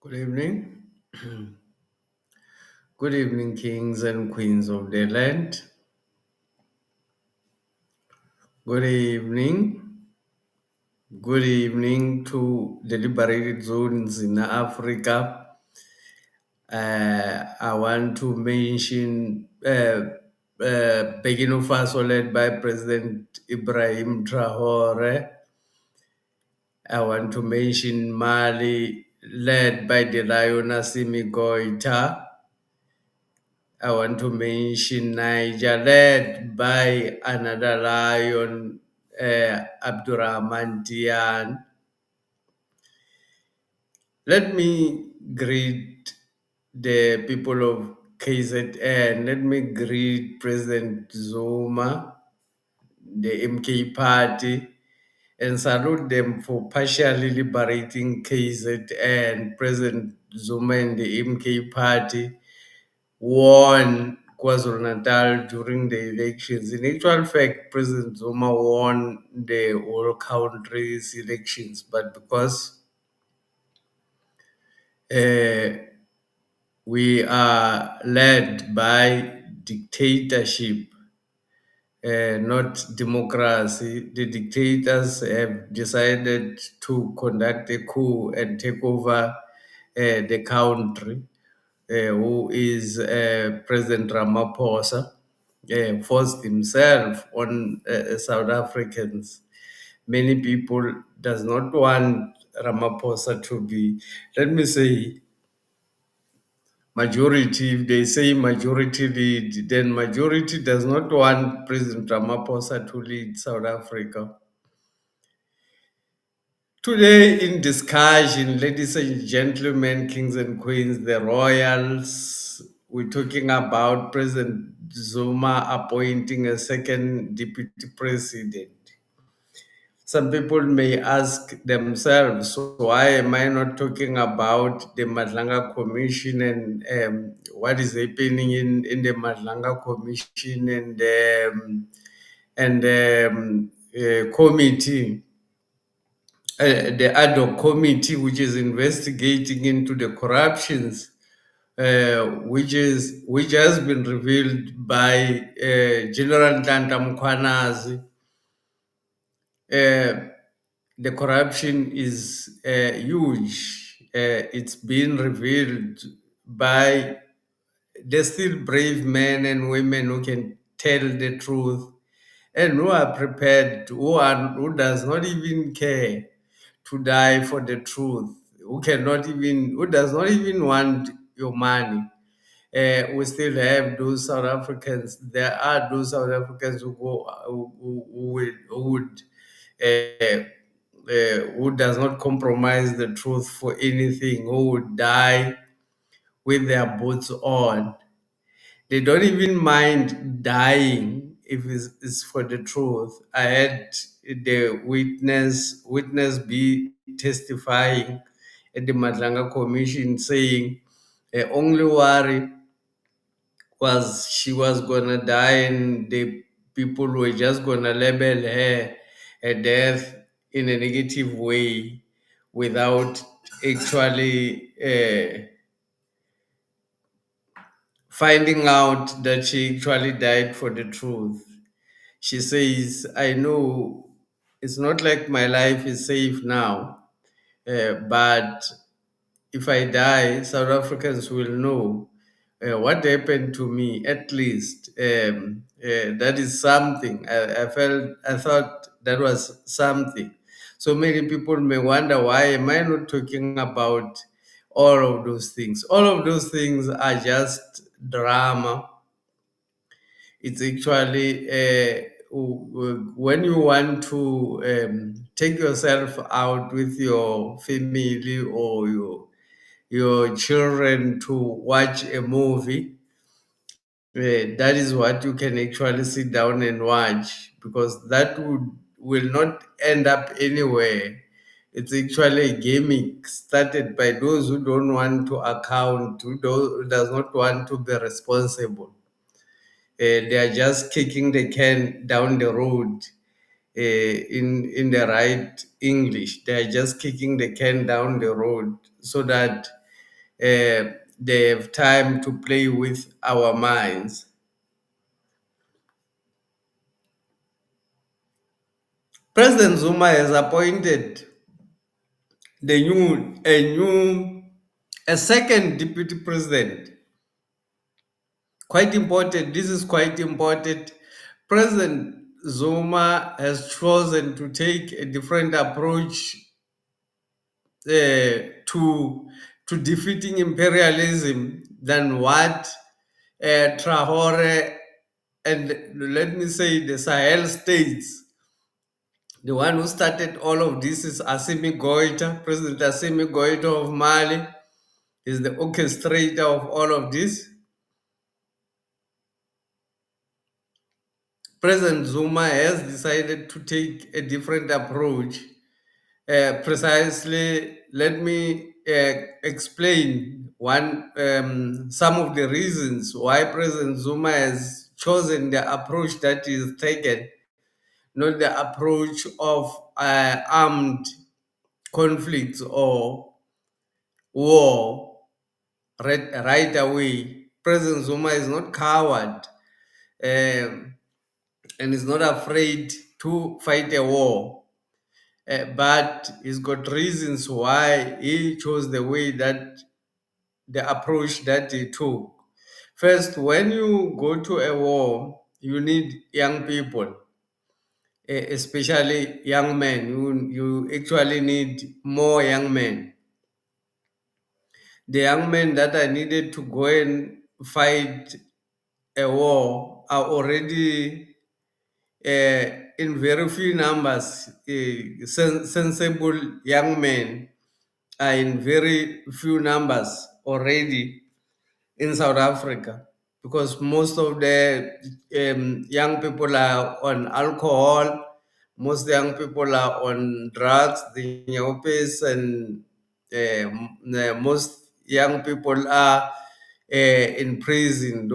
Good evening. Good evening, kings and queens of the land. Good evening. Good evening to the liberated zones in Africa. I want to mention Burkina Faso, led by President Ibrahim Traore. I want to mention Mali, led by the Lion Assimi Goita. I want to mention Niger, led by another lion, Abdurrahman Tian. Let me greet the people of KZN. Let me greet President Zuma, the MK party, and salute them for partially liberating KZN. President Zuma and the MK party won KwaZulu-Natal during the elections. In actual fact, President Zuma won the whole country's elections, but because uh, we are led by dictatorship, not democracy, the dictators have decided to conduct a coup and take over the country. Who is President Ramaphosa, forced himself on South Africans. Many people does not want Ramaphosa to be, let me say, majority. If they say majority lead, then majority does not want President Ramaphosa to lead South Africa. Today, in discussion, ladies and gentlemen, kings and queens, the royals, we're talking about President Zuma appointing a second deputy president. Some people may ask themselves, so why am I not talking about the Madlanga Commission and what is happening in the Madlanga Commission and committee? The ad hoc committee which is investigating into the corruptions which has been revealed by General Ntanta Mkhwanazi. The corruption is huge. It's been revealed by the still brave men and women who can tell the truth and who are prepared, who does not even care to die for the truth, who does not even want your money. We still have those South Africans. There are those South Africans who does not compromise the truth for anything, who would die with their boots on. They don't even mind dying if it's for the truth. I had the witness be testifying at the Madlanga Commission saying only worry was she was gonna die and the people were just gonna label her a death in a negative way without actually finding out that she actually died for the truth. She says, I know it's not like my life is safe now, but if I die, South Africans will know what happened to me. At least that is something. I thought that was something. So many people may wonder, why am I not talking about all of those things? All of those things are just drama. It's actually when you want to take yourself out with your family or your children to watch a movie, that is what you can actually sit down and watch, because that will not end up anywhere. It's actually a gimmick started by those who don't want to account, who does not want to be responsible. They are just kicking the can down the road. In the right English, they are just kicking the can down the road so that they have time to play with our minds. President Zuma has appointed a second deputy president. Quite important. This is quite important. President Zuma has chosen to take a different approach to defeating imperialism than what Traore and, let me say, the Sahel states. The one who started all of this is Assimi Goita, President Assimi Goita of Mali, is the orchestrator of all of this. President Zuma has decided to take a different approach. Precisely, let me explain some of the reasons why President Zuma has chosen the approach that is taken, not the approach of armed conflicts or war right away. President Zuma is not coward, um, and is not afraid to fight a war. But he's got reasons why he chose the approach that he took. First, when you go to a war, you need young people, especially young men. You actually need more young men. The young men that are needed to go and fight a war are already in very few numbers. Sensible young men are in very few numbers already in South Africa, because most of the young people are on alcohol, most young people are on drugs, the nyopes, and most young people are in prison.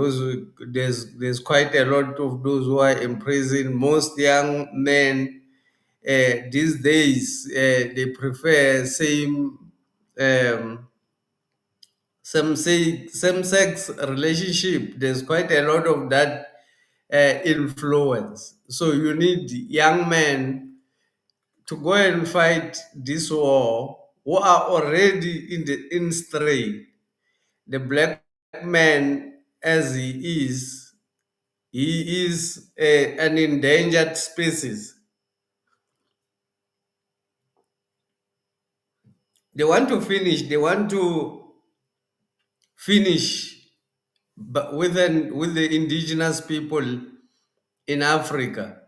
There's quite a lot of those who are in prison. Most young men these days they prefer um, same sex relationship. There's quite a lot of that influence. So you need young men to go and fight this war who are already in strain. The black man, as he is an endangered species. They want to finish but with the indigenous people in Africa.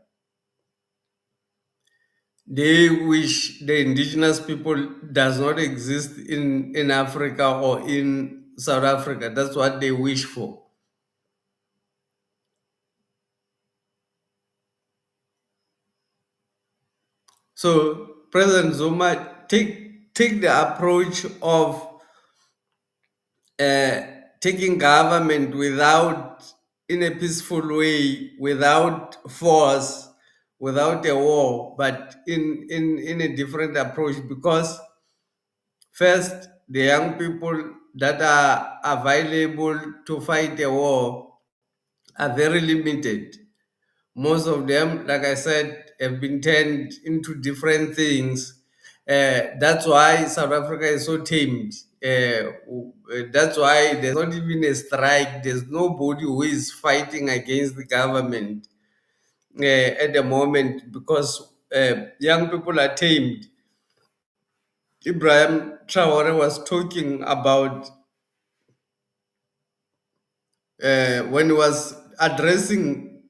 They wish the indigenous people does not exist in Africa or in South Africa. That's what they wish for. So President Zuma take the approach of uh, taking government without, in a peaceful way, without force, without a war, but in a different approach. Because first, the young people that are available to fight a war are very limited. Most of them, like I said, have been turned into different things. That's why South Africa is so tamed. That's why there's not even a strike. There's nobody who is fighting against the government at the moment, because young people are tamed. Ibrahim Traore was talking about when he was addressing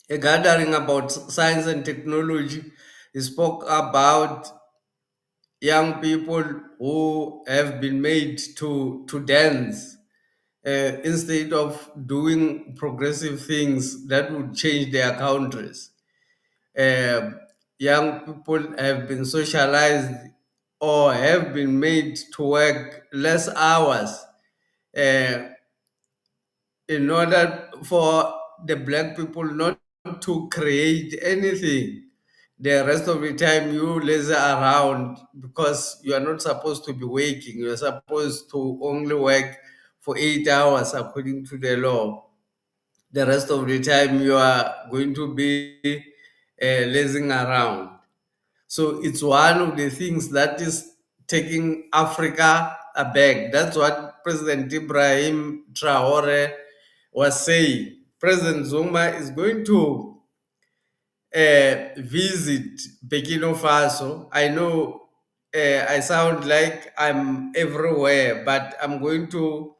a gathering about science and technology. He spoke about young people who have been made to dance instead of doing progressive things that would change their countries. Uh, Young people have been socialized or have been made to work less hours uh, in order for the black people not to create anything The rest of the time you lazy around because you are not supposed to be working. You are supposed to only work for 8 hours according to the law. The rest of the time you are going to be lazing around. So it's one of the things that is taking Africa aback. That's what President Ibrahim Traore was saying. President Zuma is going to visit Burkina Faso. I know I sound like I'm everywhere, but I'm going to,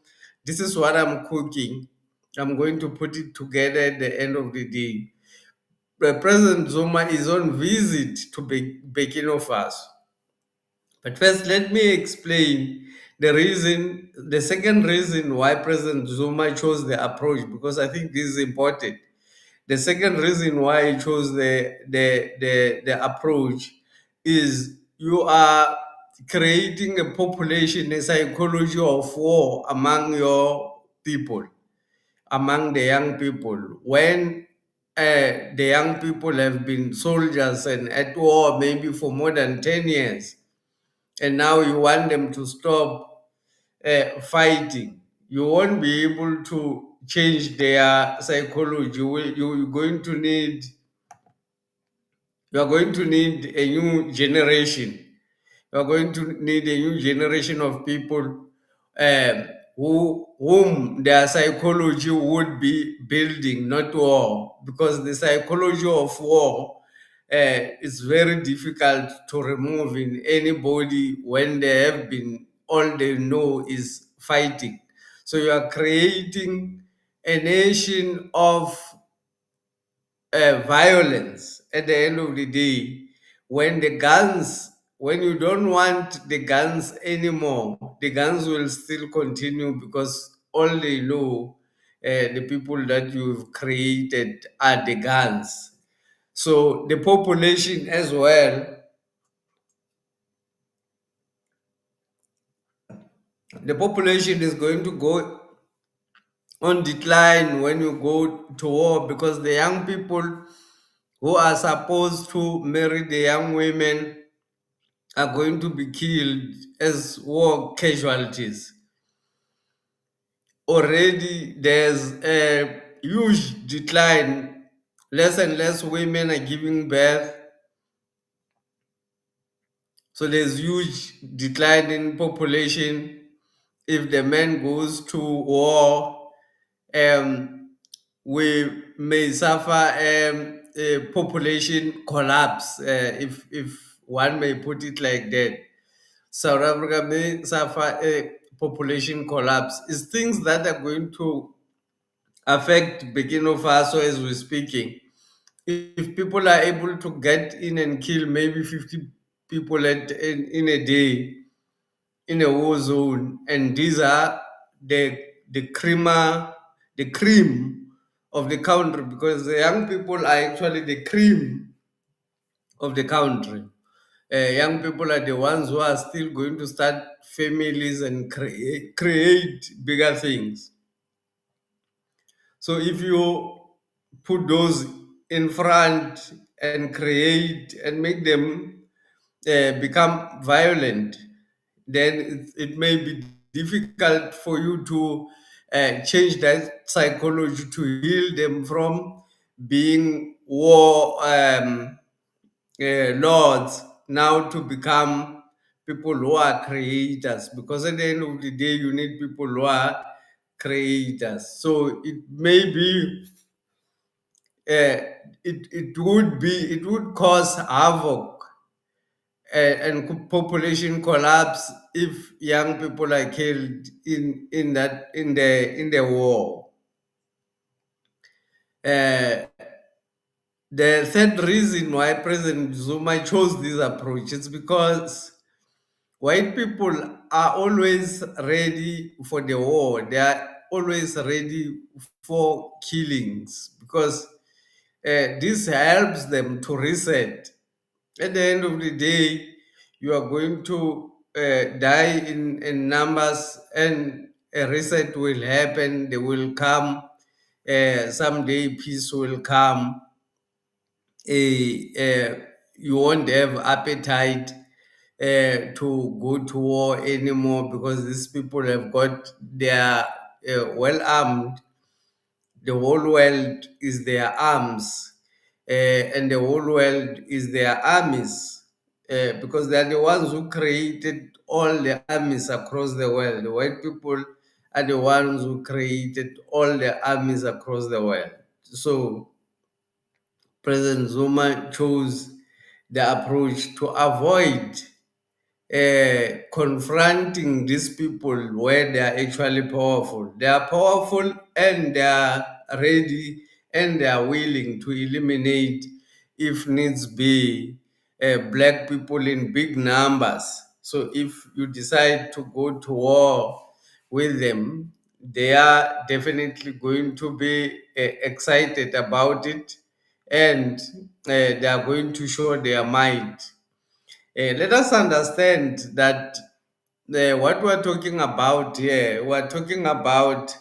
this is what I'm cooking. I'm going to put it together at the end of the day. President Zuma is on visit to Burkina Faso. But first, let me explain the second reason why President Zuma chose the approach, because I think this is important. The second reason why he chose the approach is you are creating a population, a psychology of war among your people, among the young people. When the young people have been soldiers and at war maybe for more than 10 years, and now you want them to stop fighting, you won't be able to change their psychology. You are going to need a new generation. You are going to need a new generation of people whom their psychology would be building, not war, because the psychology of war is very difficult to remove in anybody when they have been, all they know is fighting. So you are creating a nation of violence at the end of the day. When the guns, when you don't want the guns anymore, the guns will still continue because all they know, the people that you've created are the guns. So the population as well, the population is going to go on decline when you go to war, because the young people who are supposed to marry the young women are going to be killed as war casualties. Already there's a huge decline. Less and less women are giving birth. So there's huge decline in population. If the man goes to war, um, we may suffer a population collapse, if one may put it like that. South Africa may suffer a population collapse. It's things that are going to affect Burkina Faso as we're speaking. If people are able to get in and kill maybe 50 people in a day in a war zone, and these are the crema, the cream of the country, because the young people are actually the cream of the country. Young people are the ones who are still going to start families and create bigger things. So if you put those in front and create and make them become violent, then it may be difficult for you to change that psychology to heal them from being war lords now to become people who are creators, because at the end of the day you need people who are creators. So it may be it would cause havoc and population collapse if young people are killed in the war. Uh, the third reason why President Zuma chose this approach is because white people are always ready for the war. They are always ready for killings, because this helps them to reset. At the end of the day, you are going to die in numbers, and a reset will happen. They will come. Someday, peace will come. you won't have appetite to go to war anymore because these people have got their well armed. The whole world is their arms, and the whole world is their armies, because they are the ones who created all the armies across the world. The white people are the ones who created all the armies across the world. So President Zuma chose the approach to avoid confronting these people where they are actually powerful. They are powerful and they are ready and they are willing to eliminate, if needs be, black people in big numbers. So if you decide to go to war with them, they are definitely going to be excited about it, and they are going to show their might. Let us understand that what we're talking about here, we're talking about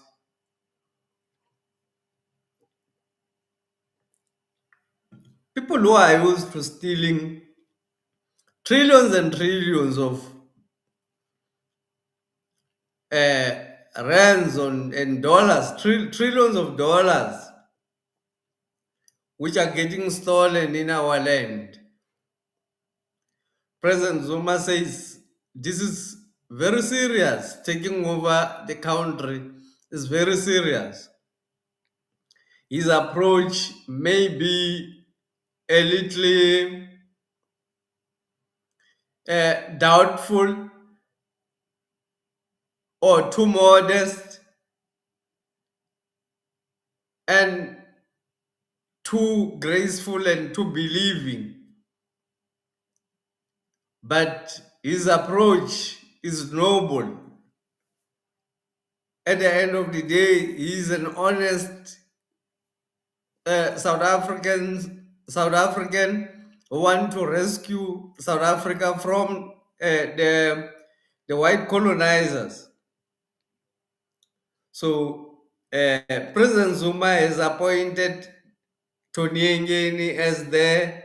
people who are used to stealing trillions and trillions of uh, rands and dollars, trillions of dollars, which are getting stolen in our land. President Zuma says this is very serious. Taking over the country is very serious. His approach may be a little doubtful or too modest and too graceful and too believing. But his approach is noble. At the end of the day, he is an honest South African who want to rescue South Africa from the white colonizers. So President Zuma has appointed Tony Ngeni as the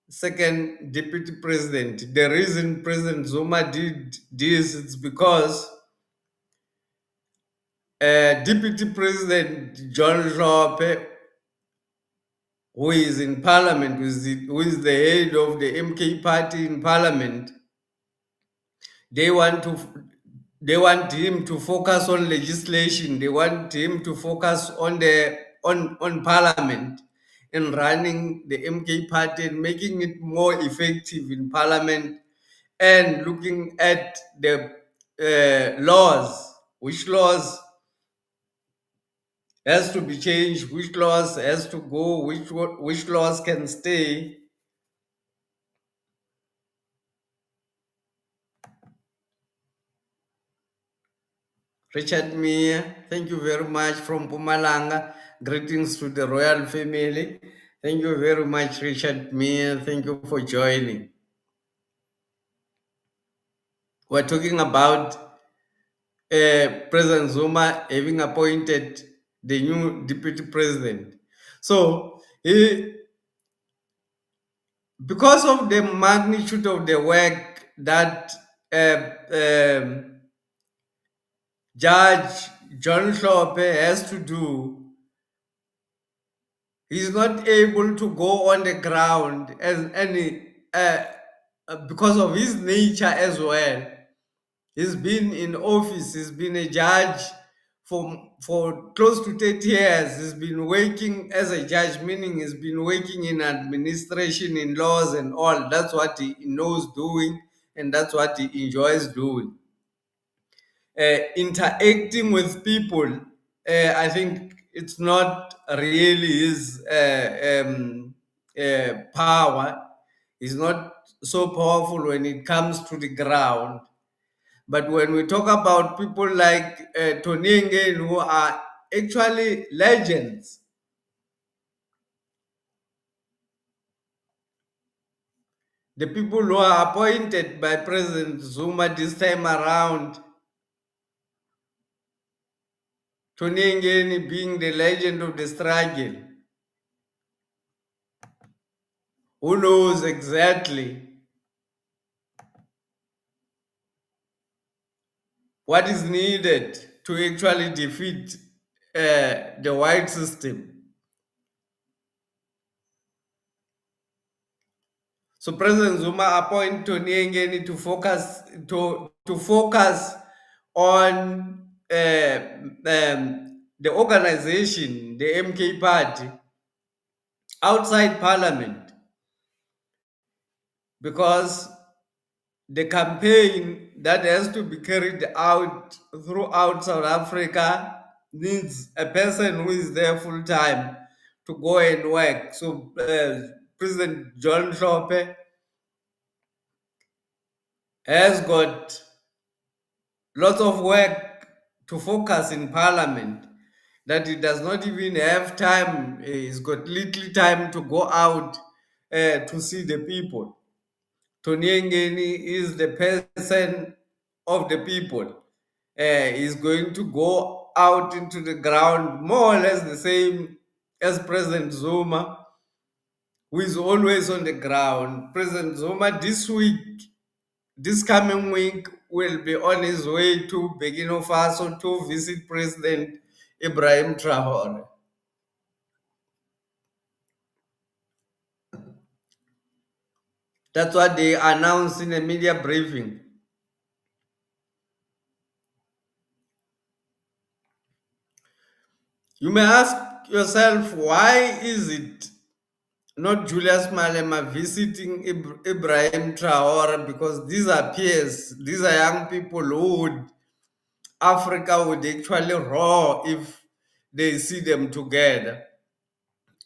second deputy president. The reason President Zuma did this is because Deputy President John Lope, who is in parliament, who is the head of the MK party in parliament, they want to they want him to focus on legislation. They want him to focus on the on parliament and running the MK party and making it more effective in parliament, and looking at the laws, which laws has to be changed, which laws has to go, which laws can stay. Richard Mia, thank you very much from Pumalanga. Greetings to the royal family. Thank you very much, Richard Mia. Thank you for joining. We're talking about President Zuma having appointed the new deputy president. So, because of the magnitude of the work that Judge John Lope has to do, he's not able to go on the ground as any because of his nature as well. He's been in office, he's been a judge for close to 30 years. He's been working as a judge, meaning he's been working in administration, in laws and all. That's what he knows doing, and that's what he enjoys doing. Interacting with people, I think it's not really his power. He's not so powerful when it comes to the ground. But when we talk about people like Tony Ngeni, who are actually legends, the people who are appointed by President Zuma this time around, Tony Ngeni being the legend of the struggle, who knows exactly what is needed to actually defeat the white system. So President Zuma appointed Tony Ngeni to focus on the organization, the MK party, outside parliament, because the campaign that has to be carried out throughout South Africa needs a person who is there full time to go and work. So President John Shope has got lots of work to focus in parliament, that he does not even have time. He's got little time to go out to see the people. Tony Ngeni is the person of the people. He's going to go out into the ground more or less the same as President Zuma, who is always on the ground. President Zuma this coming week, will be on his way to Burkina Faso to visit President Ibrahim Traore. That's what they announced in a media briefing. You may ask yourself, why is it not Julius Malema visiting Ibrahim Traore? Because these are peers, these are young people who Africa would actually roar if they see them together.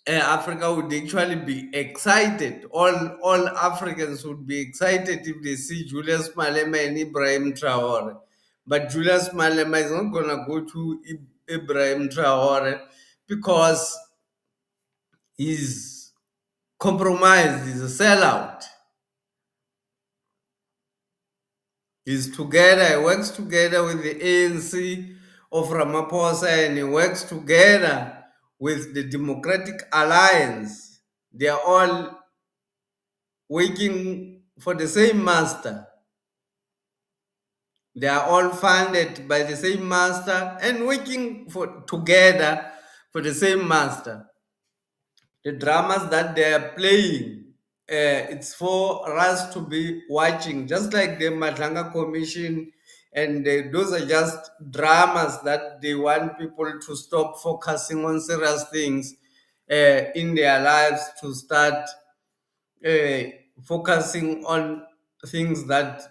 Africa would actually be excited. All Africans would be excited if they see Julius Malema and Ibrahim Traore. But Julius Malema is not going to go to Ibrahim Traore because he's compromised, he's a sellout. He's together, he works together with the ANC of Ramaphosa, and he works together with the Democratic Alliance. They are all working for the same master. They are all funded by the same master and working together for the same master. The dramas that they are playing, it's for us to be watching, just like the Madlanga Commission, and those are just dramas that they want people to stop focusing on serious things in their lives, to start uh, focusing on things that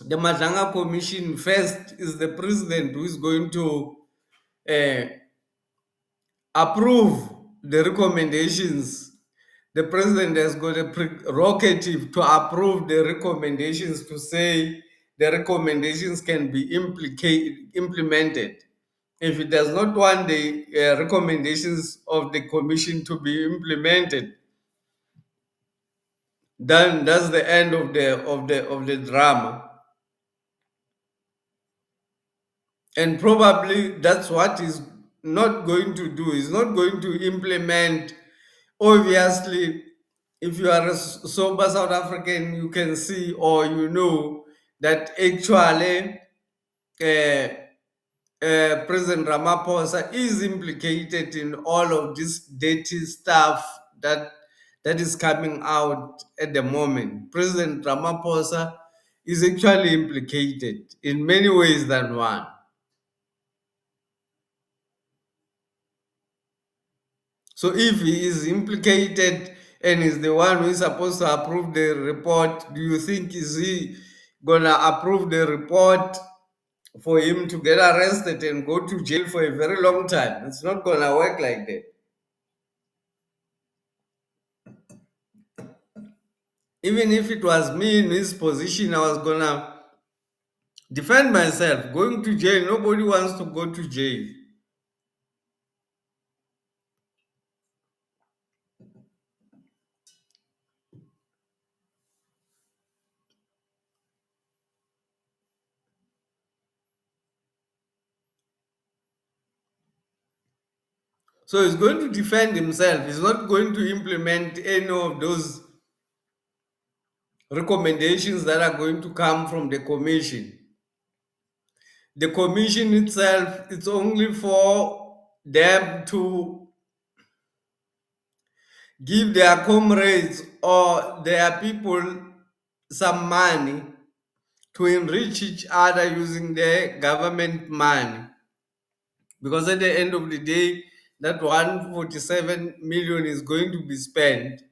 the Madlanga Commission first is the president who is going to uh, approve the recommendations. The president has got a prerogative to approve the recommendations, to say the recommendations can be implemented. If it does not want the recommendations of the commission to be implemented, then that's the end of the drama. And probably that's what he's not going to do. He's not going to implement. Obviously, if you are a sober South African, you can see, or you know, that actually President Ramaphosa is implicated in all of this dirty stuff that is coming out at the moment. President Ramaphosa is actually implicated in many ways than one. So if he is implicated and is the one who is supposed to approve the report, do you think is he gonna approve the report for him to get arrested and go to jail for a very long time? It's not gonna work like that. Even if it was me in his position, I was gonna defend myself. Going to jail, nobody wants to go to jail. So he's going to defend himself. He's not going to implement any of those recommendations that are going to come from the commission. The commission itself, it's only for them to give their comrades or their people some money to enrich each other using their government money. Because at the end of the day, that 147 million is going to be spent.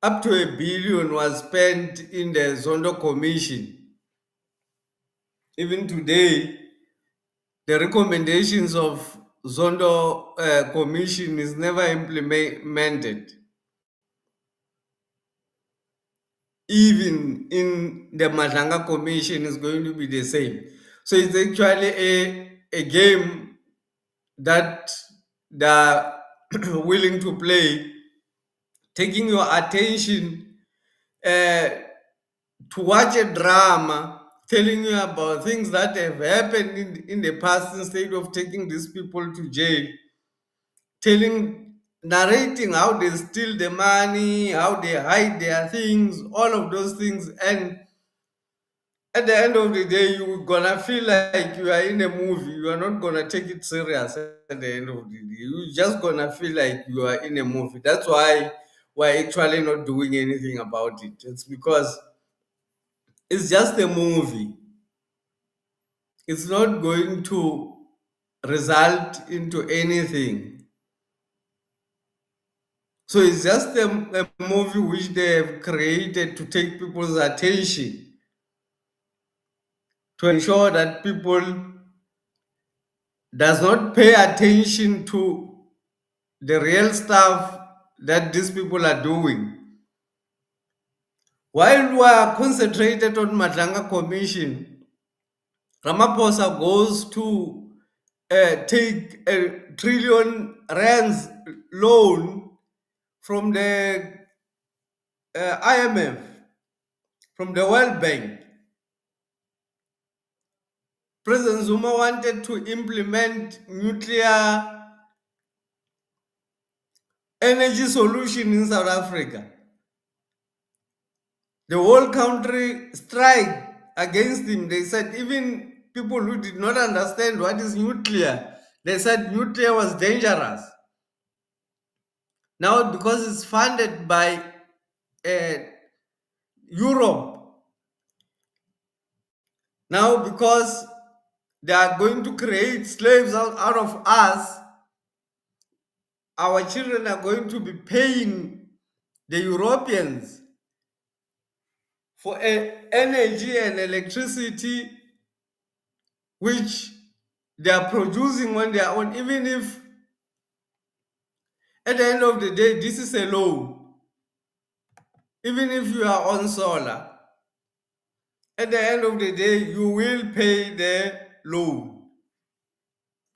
Up to a billion was spent in the Zondo Commission. Even today, the recommendations of Zondo Commission is never implemented. Even in the Madanga Commission is going to be the same. So it's actually a game that they're willing to play, taking your attention uh, to watch a drama, telling you about things that have happened in the past instead of taking these people to jail, narrating how they steal the money, how they hide their things, all of those things. And at the end of the day, you're gonna feel like you are in a movie. You are not gonna take it serious at the end of the day. You're just gonna feel like you are in a movie. That's why we're actually not doing anything about it. It's because it's just a movie. It's not going to result into anything. So it's just a movie which they have created to take people's attention, to ensure that people does not pay attention to the real stuff that these people are doing. While we are concentrated on Madlanga Commission, Ramaphosa goes to take a trillion rands loan from the IMF, from the World Bank. President Zuma wanted to implement nuclear energy solution in South Africa. The whole country strike against him. They said even people who did not understand what is nuclear, they said nuclear was dangerous. Now, because it's funded by uh, Europe, now because they are going to create slaves out of us, our children are going to be paying the Europeans for energy and electricity which they are producing when they are on, even if at the end of the day, this is a loan. Even if you are on solar, at the end of the day, you will pay the loan.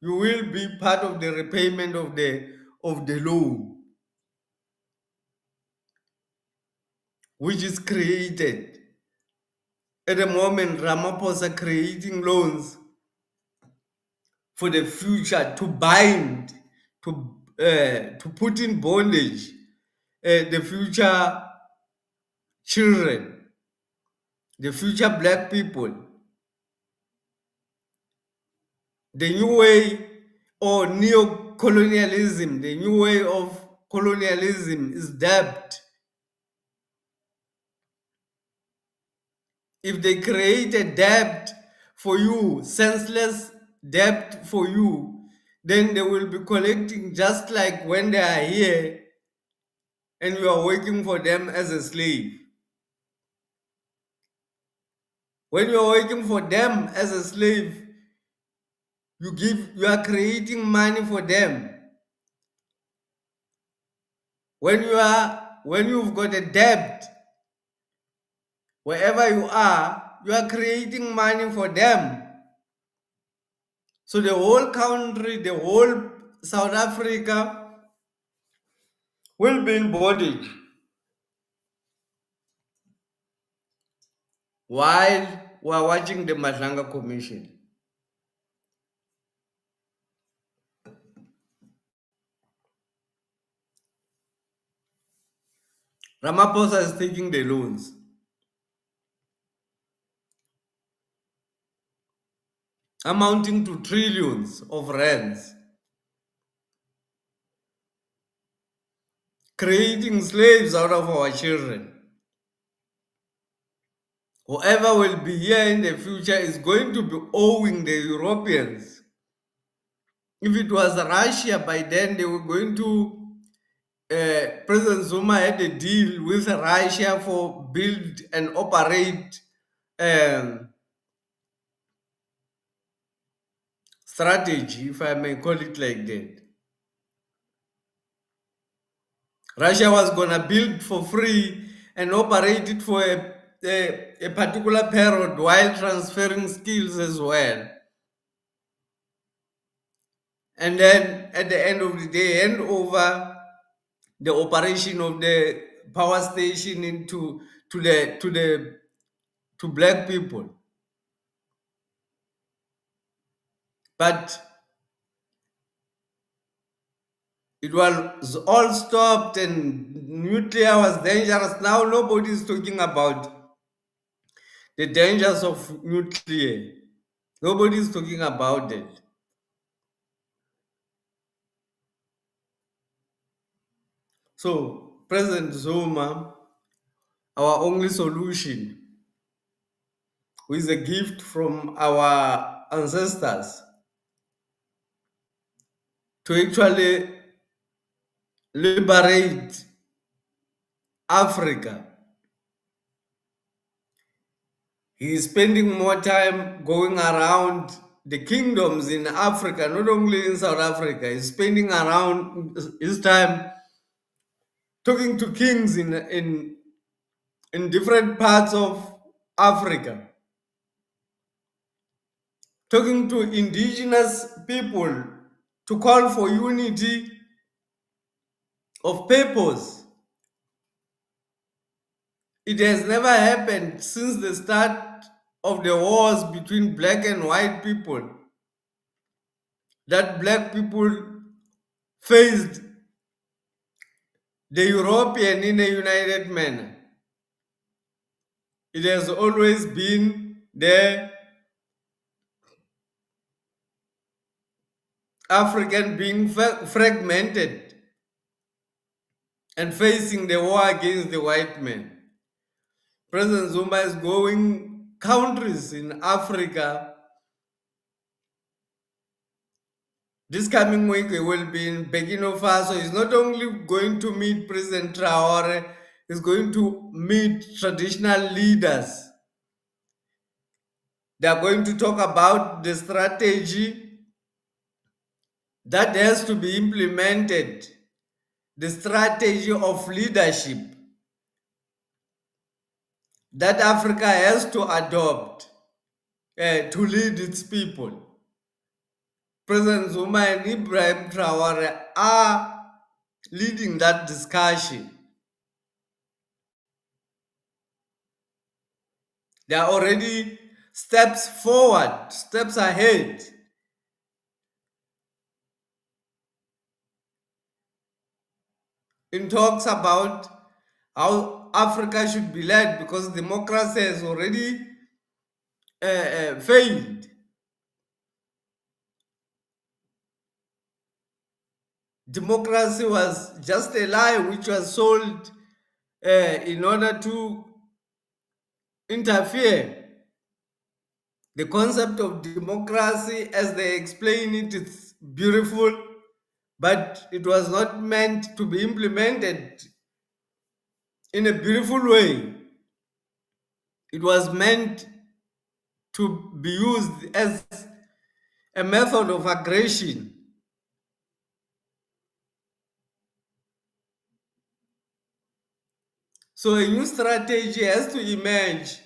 You will be part of the repayment of the loan, which is created. At the moment, Ramaphosa creating loans for the future to bind, to put in bondage the future children, the future black people. The new way or neo-colonialism, the new way of colonialism is debt. If they create a debt for you, senseless debt for you, then they will be collecting just like when they are here and you are working for them as a slave. When you are working for them as a slave, you are creating money for them. When you've got a debt, wherever you are creating money for them. So the whole country, the whole South Africa will be in bondage while we're watching the Madlanga Commission. Ramaphosa is taking the loans, amounting to trillions of rands, creating slaves out of our children. Whoever will be here in the future is going to be owing the Europeans. If it was Russia, by then they were going to. President Zuma had a deal with Russia for build and operate um, strategy, if I may call it like that. Russia was going to build for free and operate it for a particular period while transferring skills as well. And then at the end of the day, hand over the operation of the power station into to black people. But it was all stopped and nuclear was dangerous. Now nobody is talking about the dangers of nuclear. Nobody is talking about it. So, President Zuma, our only solution, who is a gift from our ancestors, to actually liberate Africa. He is spending more time going around the kingdoms in Africa, not only in South Africa. He's spending around his time talking to kings in different parts of Africa, talking to indigenous people to call for unity of purpose. It has never happened since the start of the wars between black and white people that black people faced the European in a united manner. It has always been the African being fragmented and facing the war against the white man. President Zuma is going countries in Africa. This coming week, he will be in Burkina Faso. He's not only going to meet President Traore, he's going to meet traditional leaders. They are going to talk about the strategy that has to be implemented, the strategy of leadership that Africa has to adopt to lead its people. President Zuma and Ibrahim Traore are leading that discussion. They are already steps forward, steps ahead. In talks about how Africa should be led because democracy has already failed. Democracy was just a lie which was sold in order to interfere. The concept of democracy, as they explain it, is beautiful, but it was not meant to be implemented in a beautiful way. It was meant to be used as a method of aggression. So a new strategy has to emerge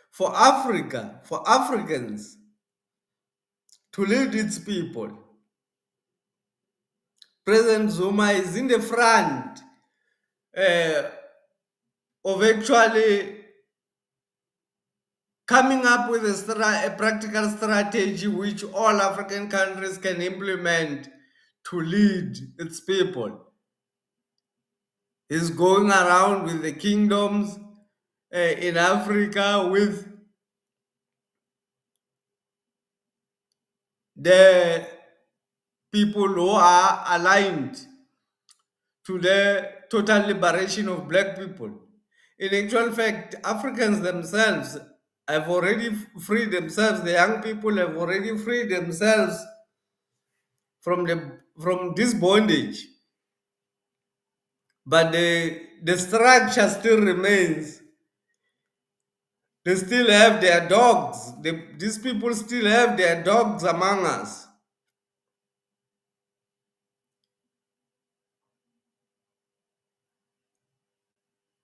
for Africa, for Africans to lead its people. President Zuma is in the front of actually coming up with a practical strategy which all African countries can implement to lead its people. He's going around with the kingdoms in Africa with the people who are aligned to the total liberation of black people. In actual fact, Africans themselves have already freed themselves. The young people have already freed themselves from this bondage. But the structure still remains. They still have their dogs. These people still have their dogs among us.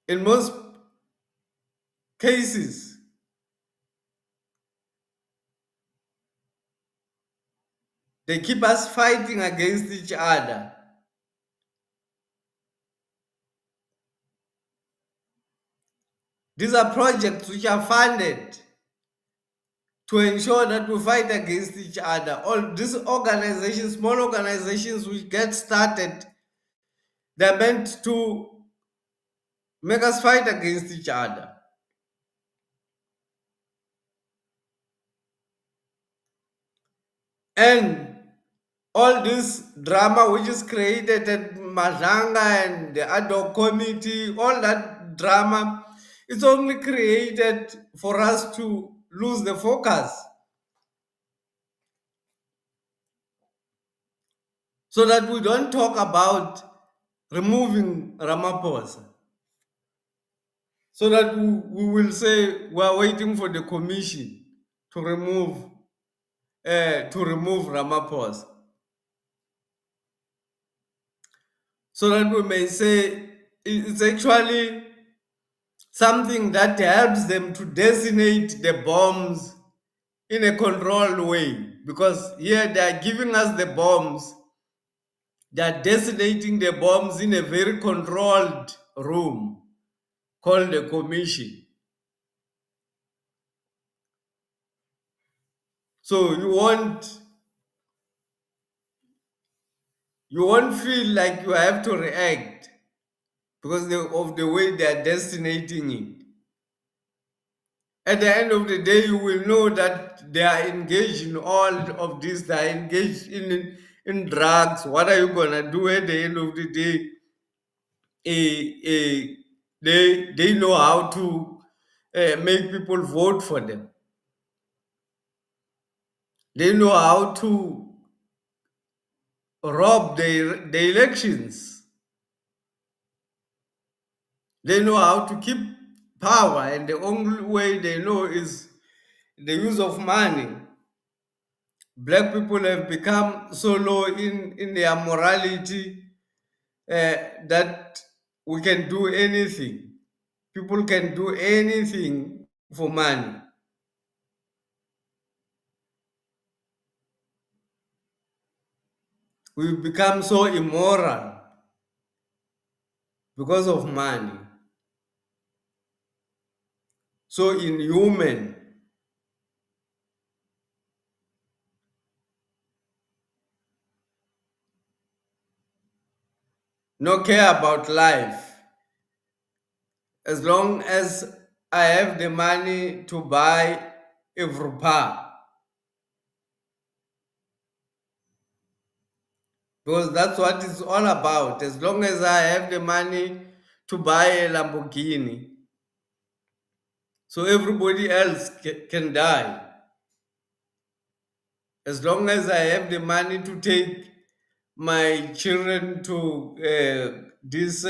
In most cases, they keep us fighting against each other. These are projects which are funded to ensure that we fight against each other. All these organizations, small organizations which get started, they're meant to make us fight against each other. And all this drama which is created at Majanga and the ad hoc committee, all that drama, it's only created for us to lose the focus so that we don't talk about removing Ramaphosa. So that we will say we are waiting for the commission to remove Ramaphosa. So that we may say it's actually something that helps them to designate the bombs in a controlled way. Because here they are giving us the bombs, they are designating the bombs in a very controlled room called the commission. So you won't feel like you have to react because of the way they are designating it. At the end of the day, you will know that they are engaged in all of this. They are engaged in drugs. What are you gonna do at the end of the day? They know how to make people vote for them. They know how to rob the elections. They know how to keep power, and the only way they know is the use of money. Black people have become so low in their morality that we can do anything. People can do anything for money. We've become so immoral because of money, so inhuman. No care about life. As long as I have the money to buy a Vrupa, because that's what it's all about. As long as I have the money to buy a Lamborghini, so everybody else can die. As long as I have the money to take my children to this,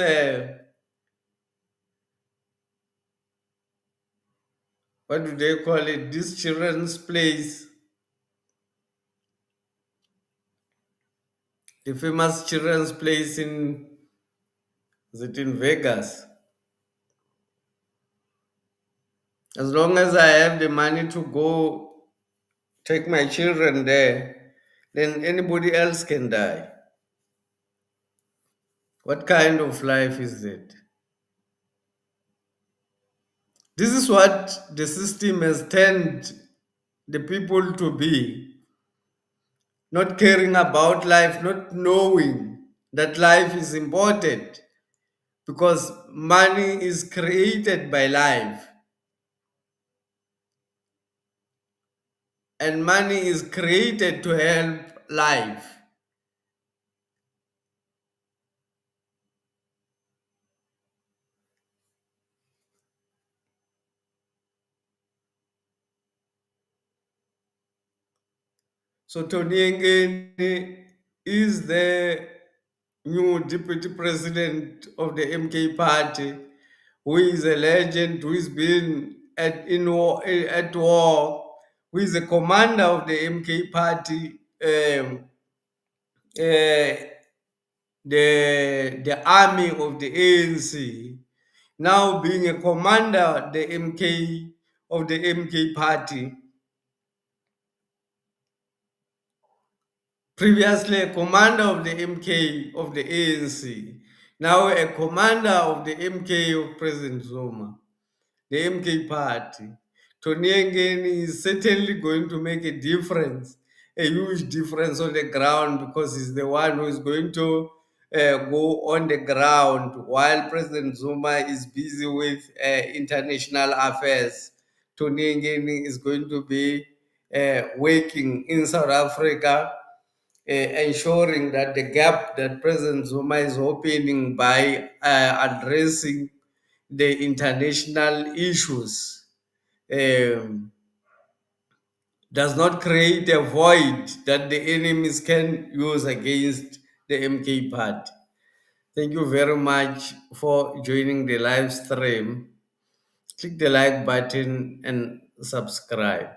what do they call it? This children's place, the famous children's place is it in Vegas? As long as I have the money to go take my children there, then anybody else can die. What kind of life is it? This is what the system has turned the people to be, not caring about life, not knowing that life is important. because money is created by life, and money is created to help life. So Tony Ngeni is the new deputy president of the MK party, who is a legend, who has been at war, who is the commander of the MK party, uh, the army of the ANC, now being a commander of the MK party, previously a commander of the MK of the ANC, now a commander of the MK of President Zuma, the MK party. Tony Ngeni is certainly going to make a difference, a huge difference on the ground, because he's the one who is going to go on the ground while President Zuma is busy with international affairs. Tony Ngeni is going to be working in South Africa, ensuring that the gap that President Zuma is opening by addressing the international issues um, does not create a void that the enemies can use against the MK party. Thank you very much for joining the live stream. Click the like button and subscribe.